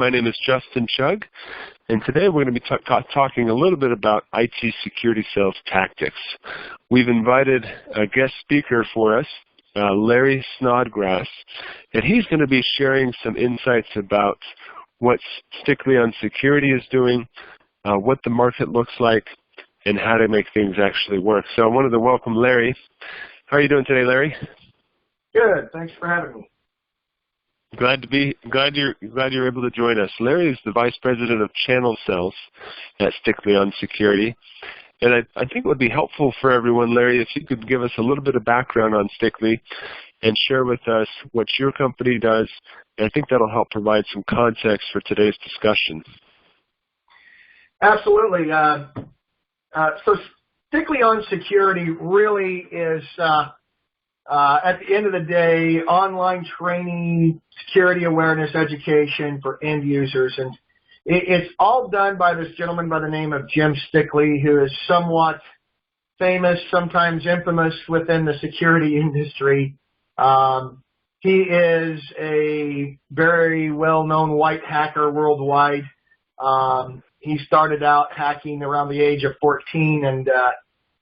My name is Justin Chugg, and today we're going to be talking a little bit about IT security sales tactics. We've invited a guest speaker for us, Larry Snodgrass, and he's going to be sharing some insights about what Stickley on Security is doing, what the market looks like, and how to make things actually work. So I wanted to welcome Larry. How are you doing today, Larry? Good. Thanks for having me. Glad you're able to join us. Larry is the Vice President of Channel Sales at Stickley on Security. And I think it would be helpful for everyone, Larry, if you could give us a little bit of background on Stickley and share with us what your company does. And I think that'll help provide some context for today's discussion. Absolutely. So Stickley on Security really is, at the end of the day, online training, security awareness, education for end users. And it's all done by this gentleman by the name of Jim Stickley, who is somewhat famous, sometimes infamous within the security industry. He is a very well-known white hacker worldwide. He started out hacking around the age of 14, and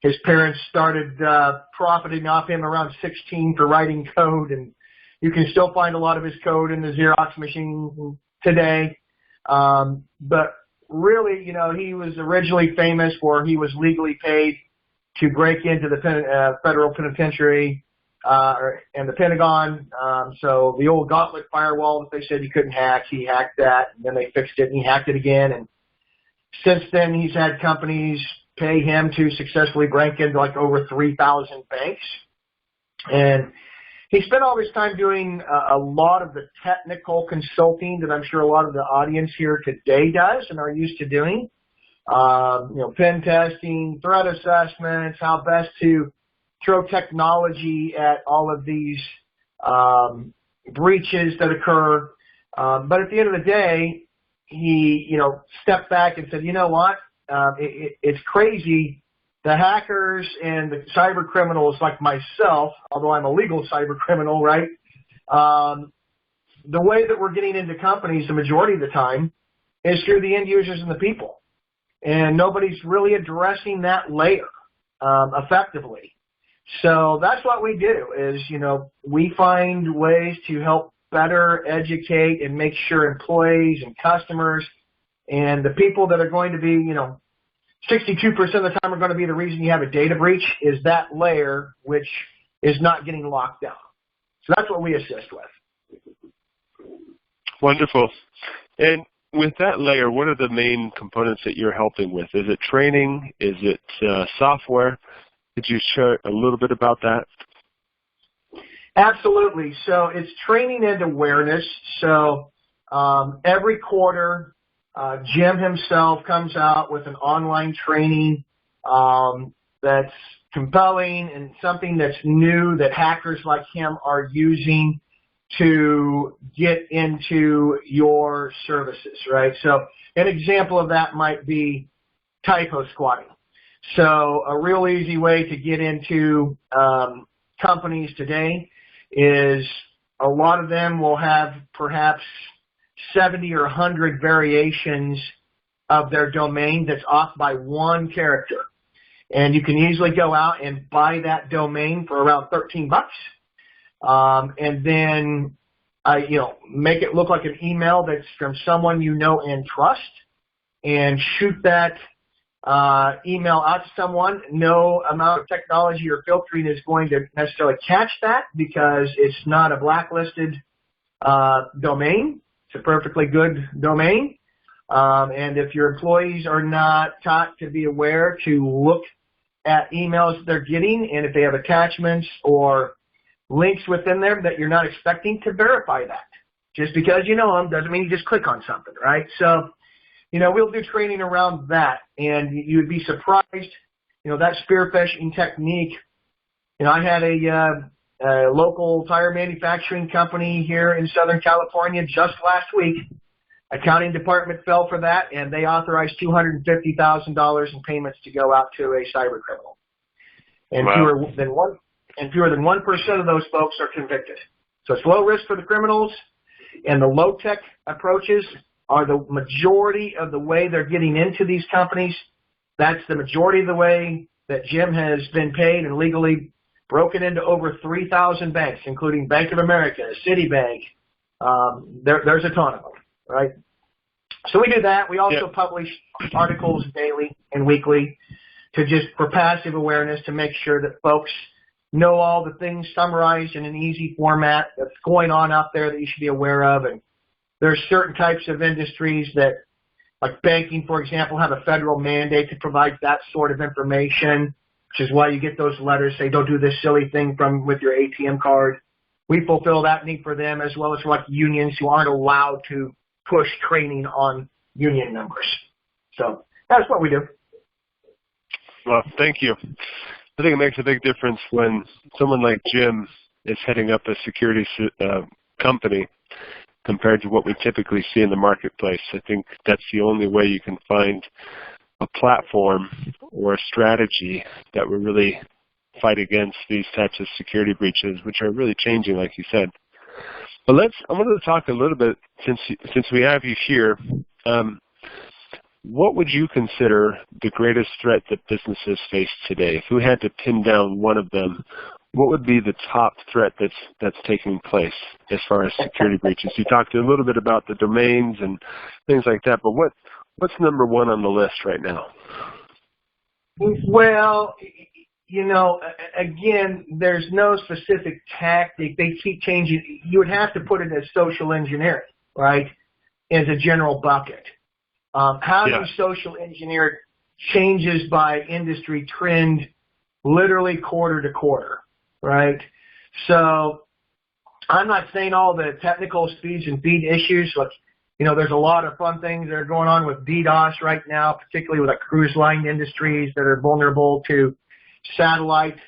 his parents started profiting off him around 16 for writing code, and you can still find a lot of his code in the Xerox machine today. But really, you know, he was originally famous for he was legally paid to break into the federal penitentiary and the Pentagon. So the old gauntlet firewall that they said you couldn't hack, he hacked that, and then they fixed it, and he hacked it again. And since then, he's had companies pay him to successfully break into like over 3,000 banks. And he spent all his time doing a lot of the technical consulting that I'm sure a lot of the audience here today does and are used to doing. Pen testing, threat assessments, how best to throw technology at all of these breaches that occur. But at the end of the day, he, stepped back and said, you know what? It's crazy. The hackers and the cyber criminals like myself, although I'm a legal cyber criminal, right? The way that we're getting into companies the majority of the time is through the end users and the people. And nobody's really addressing that layer effectively. So that's what we do is, we find ways to help better educate and make sure employees and customers and the people that are going to be, 62% of the time are going to be the reason you have a data breach is that layer which is not getting locked down. So that's what we assist with. Wonderful. And with that layer, what are the main components that you're helping with? Is it training? Is it software? Could you share a little bit about that? Absolutely. So it's training and awareness. So every quarter, Jim himself comes out with an online training that's compelling and something that's new that hackers like him are using to get into your services, right? So an example of that might be typo squatting. So a real easy way to get into companies today is a lot of them will have perhaps 70 or 100 variations of their domain that's off by one character. And you can easily go out and buy that domain for around $13. And then, make it look like an email that's from someone you know and trust and shoot that email out to someone. No amount of technology or filtering is going to necessarily catch that because it's not a blacklisted domain. It's a perfectly good domain. And if your employees are not taught to be aware to look at emails they're getting, and if they have attachments or links within there that you're not expecting, to verify that. Just because you know them doesn't mean you just click on something, right? So, we'll do training around that, and you would be surprised, that spear phishing technique. I had a local tire manufacturing company here in Southern California just last week. Accounting department fell for that, and they authorized $250,000 in payments to go out to a cyber criminal. And wow. fewer than 1% of those folks are convicted. So it's low risk for the criminals, and the low-tech approaches are the majority of the way they're getting into these companies. That's the majority of the way that Jim has been paid and legally broken into over 3,000 banks, including Bank of America, Citibank. There's a ton of them, right? So we do that. We also publish articles daily and weekly for passive awareness, to make sure that folks know all the things summarized in an easy format that's going on out there that you should be aware of. And there's certain types of industries that, like banking, for example, have a federal mandate to provide that sort of information, which is why you get those letters say, don't do this silly thing with your ATM card. We fulfill that need for them, as well as for like unions who aren't allowed to push training on union members. So that's what we do. Well, thank you. I think it makes a big difference when someone like Jim is heading up a security company compared to what we typically see in the marketplace. I think that's the only way you can find a platform or a strategy that will really fight against these types of security breaches, which are really changing, like you said. But I wanted to talk a little bit, since we have you here, what would you consider the greatest threat that businesses face today? If we had to pin down one of them, what would be the top threat that's taking place as far as security breaches? You talked a little bit about the domains and things like that, but what's number one on the list right now? Well, again, there's no specific tactic. They keep changing. You would have to put it as social engineering, right, as a general bucket. How do you social engineer changes by industry trend literally quarter to quarter, right? So I'm not saying all the technical speeds and feed issues. Like, there's a lot of fun things that are going on with DDoS right now, particularly with like cruise line industries that are vulnerable to satellite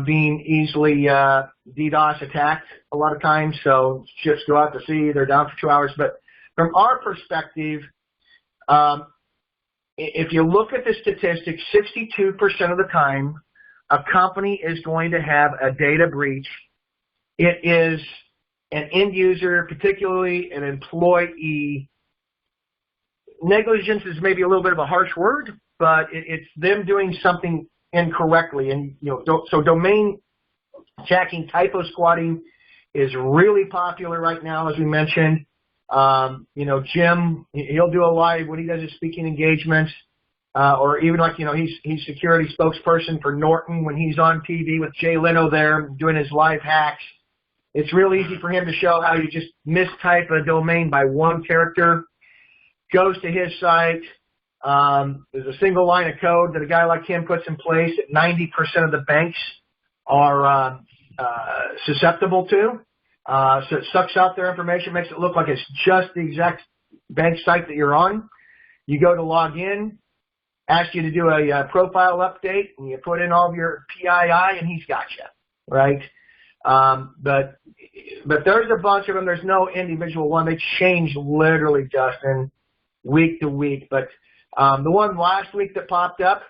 being easily DDoS attacked a lot of times. So ships go out to sea, they're down for 2 hours. But from our perspective, if you look at the statistics, 62% of the time a company is going to have a data breach. It is an end user, particularly an employee. Negligence is maybe a little bit of a harsh word, but it's them doing something incorrectly. And so domain jacking, typo squatting is really popular right now, as we mentioned. Jim, he'll do a live when he does his speaking engagements, or even like, he's security spokesperson for Norton when he's on TV with Jay Leno there doing his live hacks. It's real easy for him to show how you just mistype a domain by one character, goes to his site. There's a single line of code that a guy like him puts in place that 90% of the banks are susceptible to. So it sucks out their information, makes it look like it's just the exact bank site that you're on. You go to log in, asks you to do a profile update, and you put in all of your PII, and he's got you, right? But there's a bunch of them. There's no individual one. They change literally, Justin, week to week. But the one last week that popped up,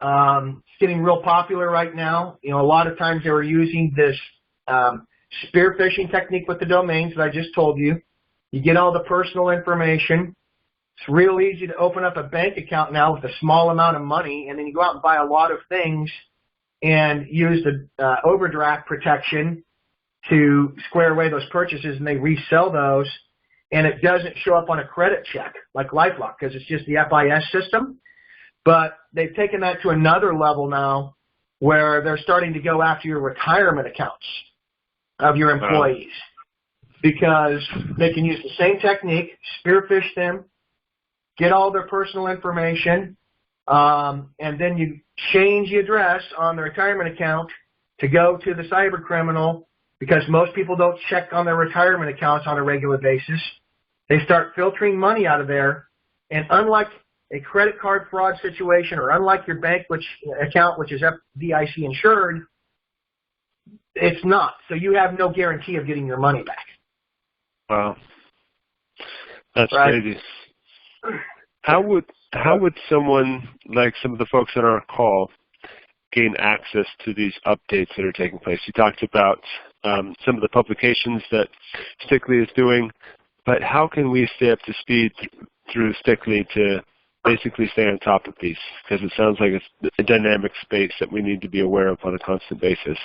it's getting real popular right now. A lot of times they were using this spear phishing technique with the domains that I just told you. You get all the personal information. It's real easy to open up a bank account now with a small amount of money, and then you go out and buy a lot of things and use the overdraft protection to square away those purchases, and they resell those, and it doesn't show up on a credit check like LifeLock because it's just the FIS system. But they've taken that to another level now where they're starting to go after your retirement accounts of your employees, because they can use the same technique, spearfish them, get all their personal information, and then you change the address on the retirement account to go to the cyber criminal, because most people don't check on their retirement accounts on a regular basis. They start filtering money out of there, and unlike a credit card fraud situation or unlike your bank account, which is FDIC insured, it's not. So you have no guarantee of getting your money back. Wow. That's right? crazy. How would someone, like some of the folks on our call, gain access to these updates that are taking place? You talked about some of the publications that Stickley is doing. But how can we stay up to speed through Stickley to basically stay on top of these? Because it sounds like it's a dynamic space that we need to be aware of on a constant basis.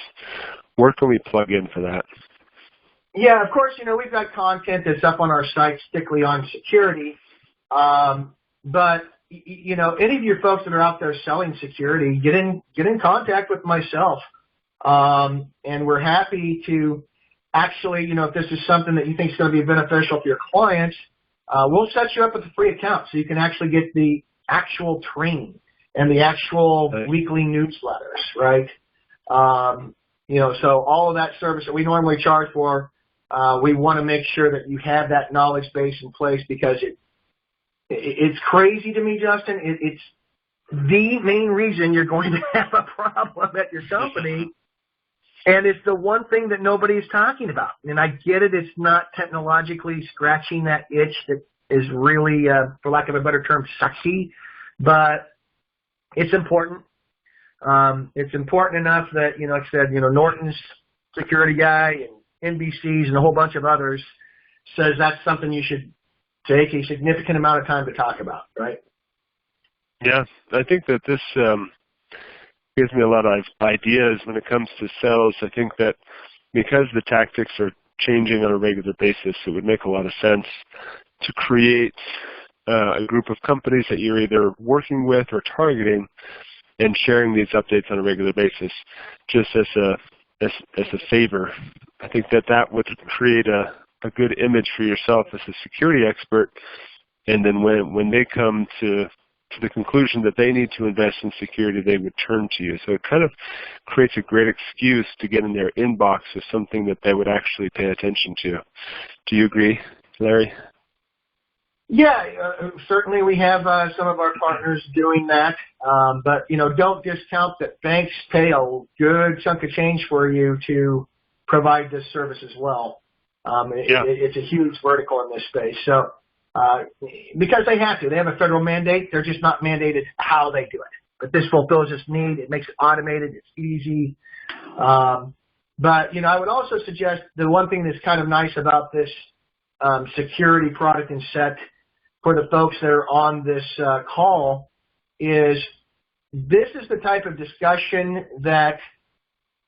Where can we plug in for that? Yeah, of course, we've got content that's up on our site, Stickley on Security. But, any of your folks that are out there selling security, get in contact with myself. And we're happy to actually, if this is something that you think is going to be beneficial for your clients, we'll set you up with a free account so you can actually get the actual training and the actual weekly newsletters, right? So all of that service that we normally charge for, we want to make sure that you have that knowledge base in place, because it's crazy to me, Justin. It's the main reason you're going to have a problem at your company, and it's the one thing that nobody's talking about. And I get it; it's not technologically scratching that itch that is really, for lack of a better term, sexy, but it's important. It's important enough that, like I said, Norton's security guy and NBC's and a whole bunch of others says that's something you should take a significant amount of time to talk about, right? Yeah, I think that this gives me a lot of ideas when it comes to sales. I think that because the tactics are changing on a regular basis, it would make a lot of sense to create a group of companies that you're either working with or targeting and sharing these updates on a regular basis, just as a favor. I think that would create a good image for yourself as a security expert, and then when they come to the conclusion that they need to invest in security, they would turn to you. So it kind of creates a great excuse to get in their inbox with something that they would actually pay attention to. Do you agree, Larry? Yeah, certainly we have some of our partners doing that, but don't discount that banks pay a good chunk of change for you to provide this service as well. It's a huge vertical in this space. So because they have to, they have a federal mandate. They're just not mandated how they do it. But this fulfills this need. It makes it automated. It's easy. But I would also suggest the one thing that's kind of nice about this security product and set for the folks that are on this call is this is the type of discussion that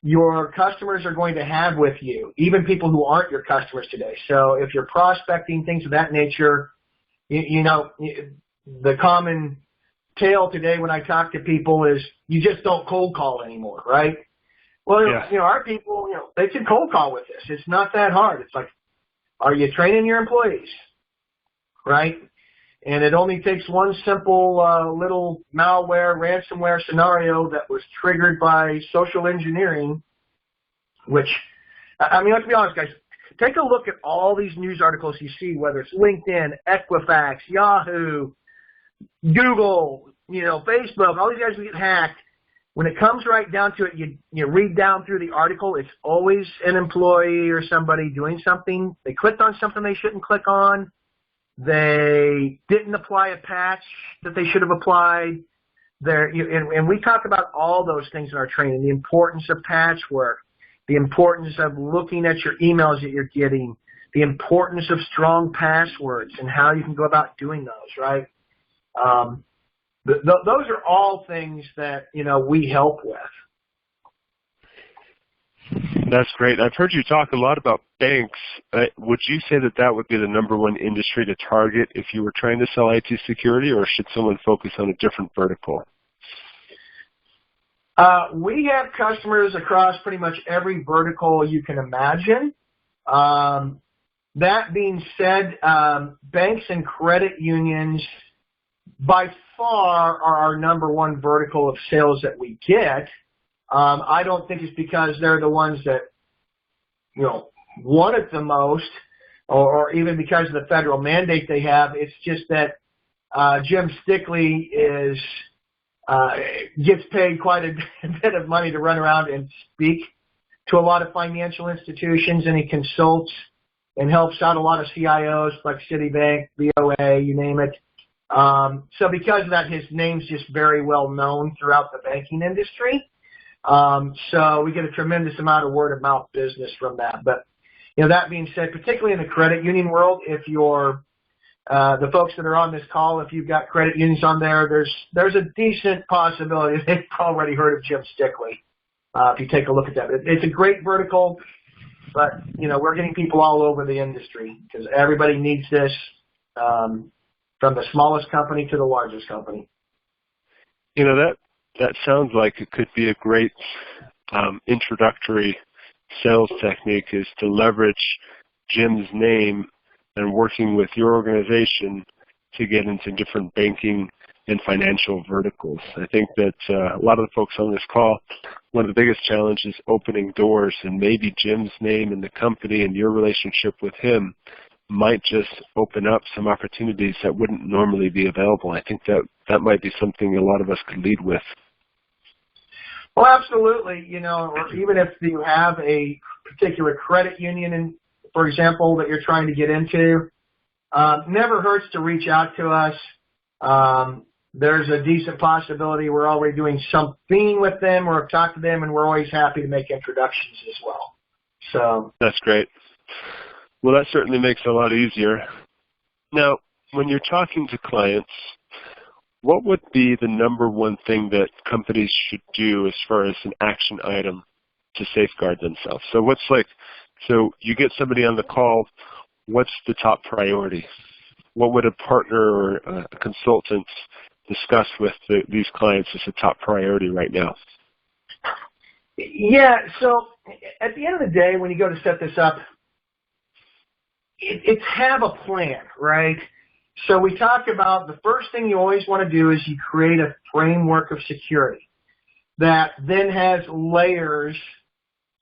your customers are going to have with you, even people who aren't your customers today. So if you're prospecting, things of that nature, the common tale today when I talk to people is you just don't cold call anymore, right? Well, our people, they can cold call with this. It's not that hard. It's like, are you training your employees, right? And it only takes one simple little malware, ransomware scenario that was triggered by social engineering, which, let's be honest, guys. Take a look at all these news articles you see, whether it's LinkedIn, Equifax, Yahoo, Google, Facebook, all these guys get hacked. When it comes right down to it, you read down through the article, it's always an employee or somebody doing something. They clicked on something they shouldn't click on. They didn't apply a patch that they should have applied. And we talk about all those things in our training, the importance of patchwork, the importance of looking at your emails that you're getting, the importance of strong passwords and how you can go about doing those, right? Those are all things that, we help with. That's great. I've heard you talk a lot about banks. Would you say that would be the number one industry to target if you were trying to sell IT security, or should someone focus on a different vertical? We have customers across pretty much every vertical you can imagine. That being said, banks and credit unions by far are our number one vertical of sales that we get. I don't think it's because they're the ones that, want it the most, or even because of the federal mandate they have. It's just that Jim Stickley gets paid quite a bit of money to run around and speak to a lot of financial institutions, and he consults and helps out a lot of CIOs like Citibank, BOA, you name it. So because of that, his name's just very well known throughout the banking industry. So we get a tremendous amount of word of mouth business from that. But, that being said, particularly in the credit union world, if you're the folks that are on this call, if you've got credit unions on there, there's a decent possibility they've already heard of Jim Stickley. If you take a look at that, it's a great vertical, but we're getting people all over the industry because everybody needs this, from the smallest company to the largest company. That sounds like it could be a great introductory sales technique, is to leverage Jim's name and working with your organization to get into different banking and financial verticals. I think that a lot of the folks on this call, one of the biggest challenges is opening doors, and maybe Jim's name and the company and your relationship with him might just open up some opportunities that wouldn't normally be available. I think that might be something a lot of us could lead with. Well, absolutely. Or even if you have a particular credit union, for example, that you're trying to get into, never hurts to reach out to us. There's a decent possibility we're already doing something with them or have talked to them, and we're always happy to make introductions as well. So that's great. Well, that certainly makes it a lot easier. Now, when you're talking to clients, what would be the number one thing that companies should do as far as an action item to safeguard themselves? So you get somebody on the call, what's the top priority? What would a partner or a consultant discuss with these clients as a top priority right now? Yeah, so at the end of the day, when you go to set this up, it's have a plan, right? So we talk about the first thing you always want to do is you create a framework of security that then has layers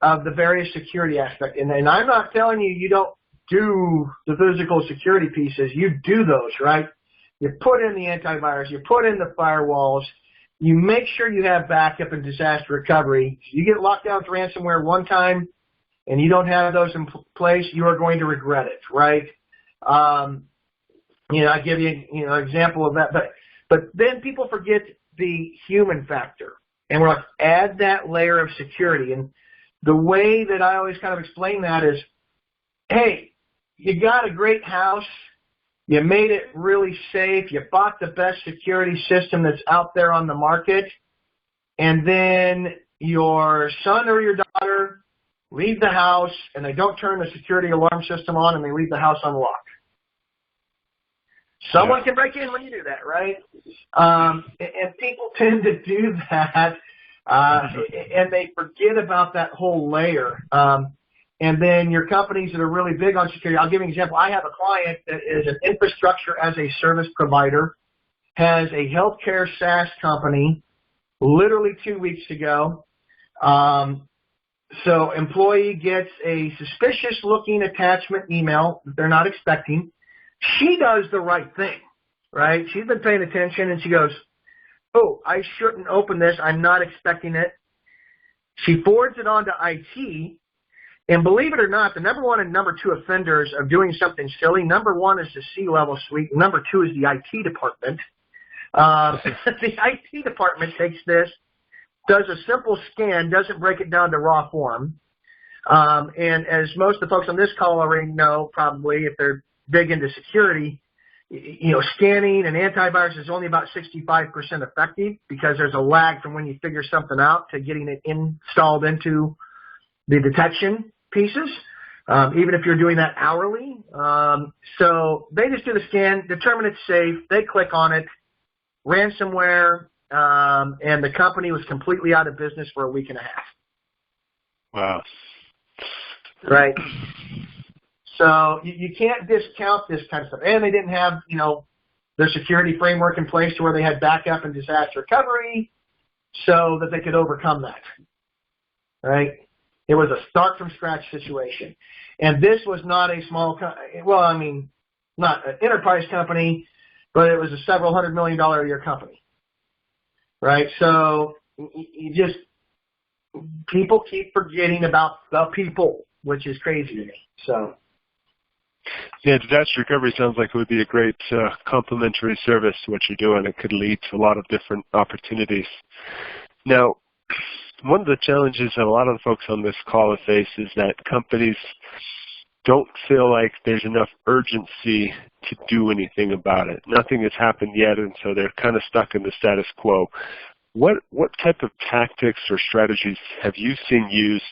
of the various security aspects. And I'm not telling you don't do the physical security pieces. You do those, right? You put in the antivirus, you put in the firewalls, you make sure you have backup and disaster recovery. You get locked down with ransomware one time and you don't have those in place, you are going to regret it, right? I give you an example of that, but then people forget the human factor, and we're like, add that layer of security. And the way that I always kind of explain that is, hey, you got a great house, you made it really safe, you bought the best security system that's out there on the market, and then your son or your daughter leave the house and they don't turn the security alarm system on and they leave the house unlocked. Someone can break in when you do that, right? And people tend to do that, and they forget about that whole layer. And then your companies that are really big on security, I'll give you an example. I have a client that is an infrastructure as a service provider, has a healthcare SaaS company, literally 2 weeks ago. So employee gets a suspicious-looking attachment email that they're not expecting. She does the right thing, right? She's been paying attention, and she goes, oh, I shouldn't open this. I'm not expecting it. She forwards it on to IT, and believe it or not, the number one and number two offenders of doing something silly, number one is the C-level suite, number two is the IT department. The IT department takes this, does a simple scan, doesn't break it down to raw form, and as most of the folks on this call already know, probably, if they're big into security, scanning and antivirus is only about 65% effective because there's a lag from when you figure something out to getting it installed into the detection pieces, even if you're doing that hourly. So they just do the scan, determine it's safe, they click on it, ransomware, and the company was completely out of business for a week and a half. Wow. Right. So you can't discount this kind of stuff. And they didn't have, their security framework in place to where they had backup and disaster recovery so that they could overcome that. Right? It was a start from scratch situation. And this was not a small not an enterprise company, but it was a several $100 million a year company. Right? So people keep forgetting about the people, which is crazy to me. So. Yeah, disaster recovery sounds like it would be a great complementary service to what you're doing. It could lead to a lot of different opportunities. Now, one of the challenges that a lot of the folks on this call face is that companies don't feel like there's enough urgency to do anything about it. Nothing has happened yet, and so they're kind of stuck in the status quo. What type of tactics or strategies have you seen used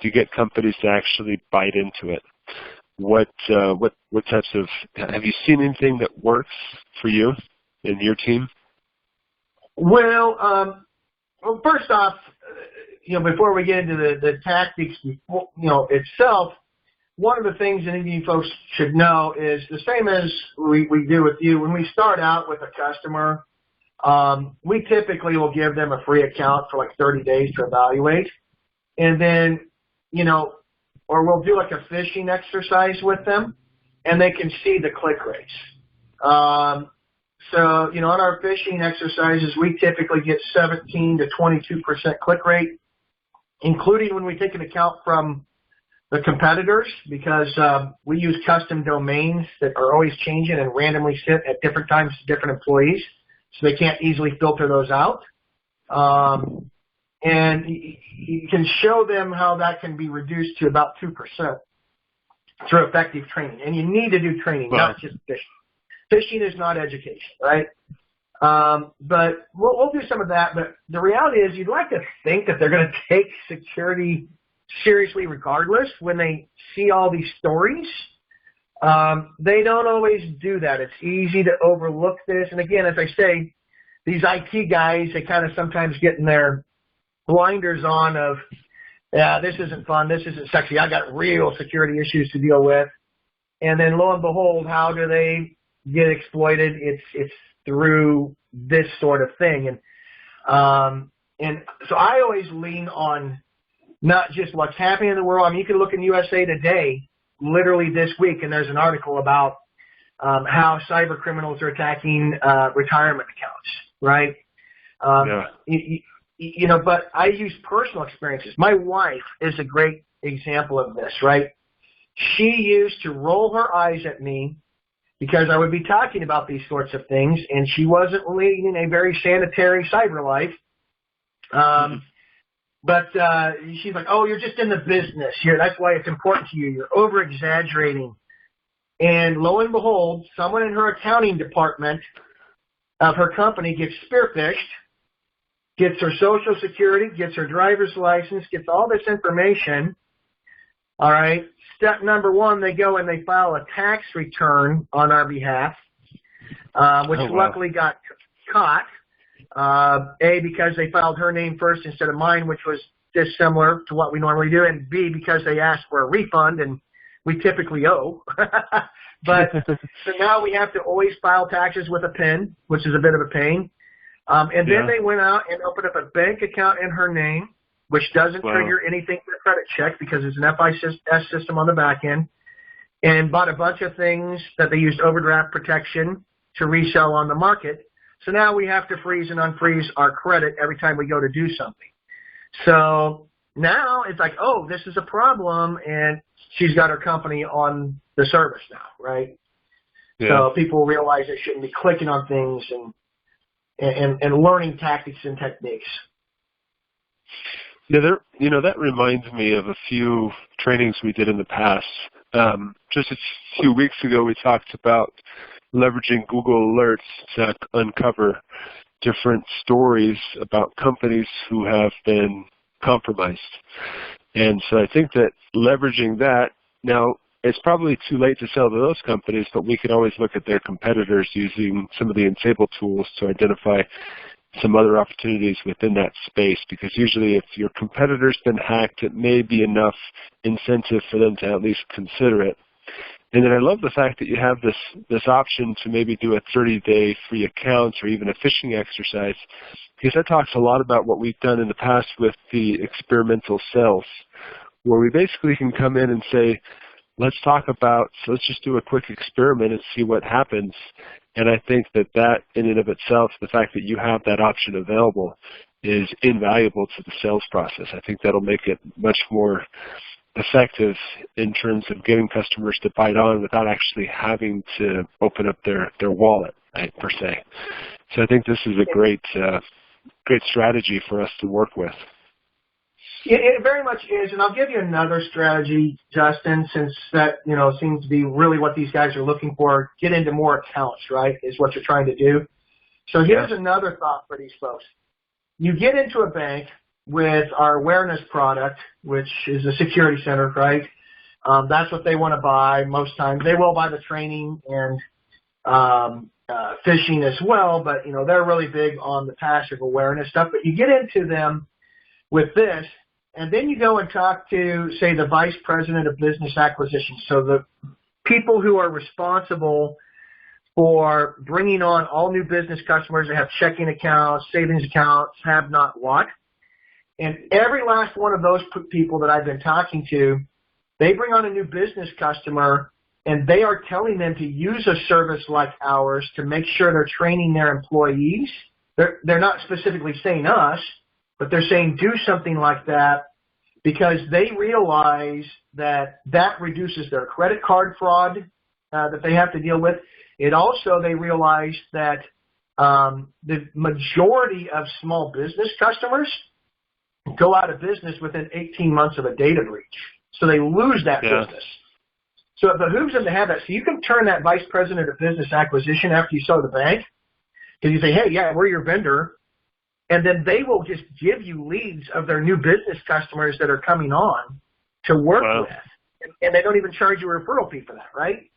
to get companies to actually bite into it? What types of, have you seen anything that works for you and your team? Well, first off, before we get into the tactics, itself, one of the things that you folks should know is the same as we do with you. When we start out with a customer, we typically will give them a free account for like 30 days to evaluate. And then, or we'll do like a phishing exercise with them, and they can see the click rates. So, on our phishing exercises, we typically get 17 to 22% click rate, including when we take an account from the competitors, because we use custom domains that are always changing and randomly sit at different times to different employees, so they can't easily filter those out. And you can show them how that can be reduced to about 2% through effective training. And you need to do training, not just phishing. Phishing is not education, right? But we'll do some of that. But the reality is you'd like to think that they're going to take security seriously regardless when they see all these stories. They don't always do that. It's easy to overlook this. And again, as I say, these IT guys, they kind of sometimes get in their blinders on of, yeah, this isn't fun, this isn't sexy, I got real security issues to deal with. And then lo and behold, how do they get exploited? It's through this sort of thing. And so I always lean on not just what's happening in the world. I mean, you can look in USA Today literally this week, and there's an article about how cyber criminals are attacking retirement accounts, right? But I use personal experiences. My wife is a great example of this, right? She used to roll her eyes at me because I would be talking about these sorts of things, and she wasn't leading a very sanitary cyber life. But she's like, oh, you're just in the business here. That's why it's important to you. You're over-exaggerating. And lo and behold, someone in her accounting department of her company gets spearphished, gets her Social Security, gets her driver's license, gets all this information. All right. Step number one, they go and they file a tax return on our behalf, which luckily got caught. Because they filed her name first instead of mine, which was dissimilar to what we normally do, and B, because they asked for a refund, and we typically owe. But so now we have to always file taxes with a PIN, which is a bit of a pain. Then they went out and opened up a bank account in her name, which doesn't trigger anything for a credit check because it's an FIS system on the back end, and bought a bunch of things that they used overdraft protection to resell on the market. So now we have to freeze and unfreeze our credit every time we go to do something. So now it's like, oh, this is a problem, and she's got her company on the service now, right? Yeah. So people realize they shouldn't be clicking on things and learning tactics and techniques. Yeah, that reminds me of a few trainings we did in the past. Just a few weeks ago, we talked about leveraging Google Alerts to uncover different stories about companies who have been compromised. And so I think that leveraging that, now it's probably too late to sell to those companies, but we can always look at their competitors using some of the Enable tools to identify some other opportunities within that space, because usually if your competitor's been hacked, it may be enough incentive for them to at least consider it. And then I love the fact that you have this option to maybe do a 30-day free account or even a phishing exercise, because that talks a lot about what we've done in the past with the experimental cells, where we basically can come in and say, let's just do a quick experiment and see what happens. And I think that in and of itself, the fact that you have that option available is invaluable to the sales process. I think that'll make it much more effective in terms of getting customers to bite on without actually having to open up their wallet, right, per se. So I think this is a great strategy for us to work with. It very much is, and I'll give you another strategy, Justin, since that seems to be really what these guys are looking for. Get into more accounts, right? Is what you're trying to do. So here's another thought for these folks. You get into a bank with our awareness product, which is a security center, right? That's what they want to buy most times. They will buy the training and phishing as well, but they're really big on the passive awareness stuff. But you get into them with this, and then you go and talk to, say, the vice president of business acquisition. So the people who are responsible for bringing on all new business customers that have checking accounts, savings accounts, have not what. And every last one of those people that I've been talking to, they bring on a new business customer, and they are telling them to use a service like ours to make sure they're training their employees. They're not specifically saying us, but they're saying do something like that because they realize that reduces their credit card fraud that they have to deal with. It also, they realize that the majority of small business customers go out of business within 18 months of a data breach. So they lose that business. So it behooves them to have that. So you can turn that vice president of business acquisition after you sell the bank, because you say, hey, yeah, we're your vendor. And then they will just give you leads of their new business customers that are coming on to work with. And they don't even charge you a referral fee for that, right?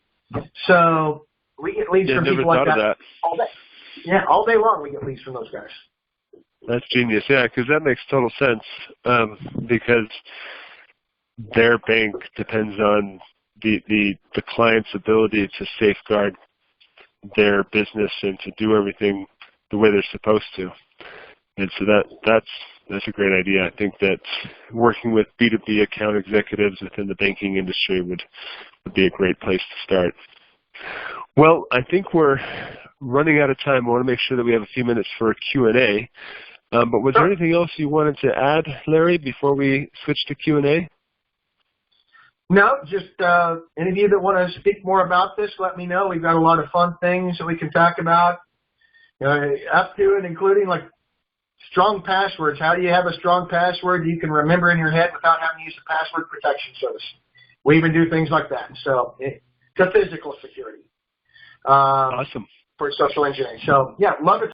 So we get leads from people like that all day. Yeah, all day long we get leads from those guys. That's genius, yeah, because that makes total sense because their bank depends on the client's ability to safeguard their business and to do everything the way they're supposed to. And so that's a great idea. I think that working with B2B account executives within the banking industry would be a great place to start. Well, I think we're running out of time. I want to make sure that we have a few minutes for a Q&A. But was there anything else you wanted to add, Larry, before we switch to Q&A? No, just any of you that want to speak more about this, let me know. We've got a lot of fun things that we can talk about, up to and including like strong passwords. How do you have a strong password you can remember in your head without having to use a password protection service? We even do things like that. So it's a physical security. Awesome. For social engineering. So, yeah, love it.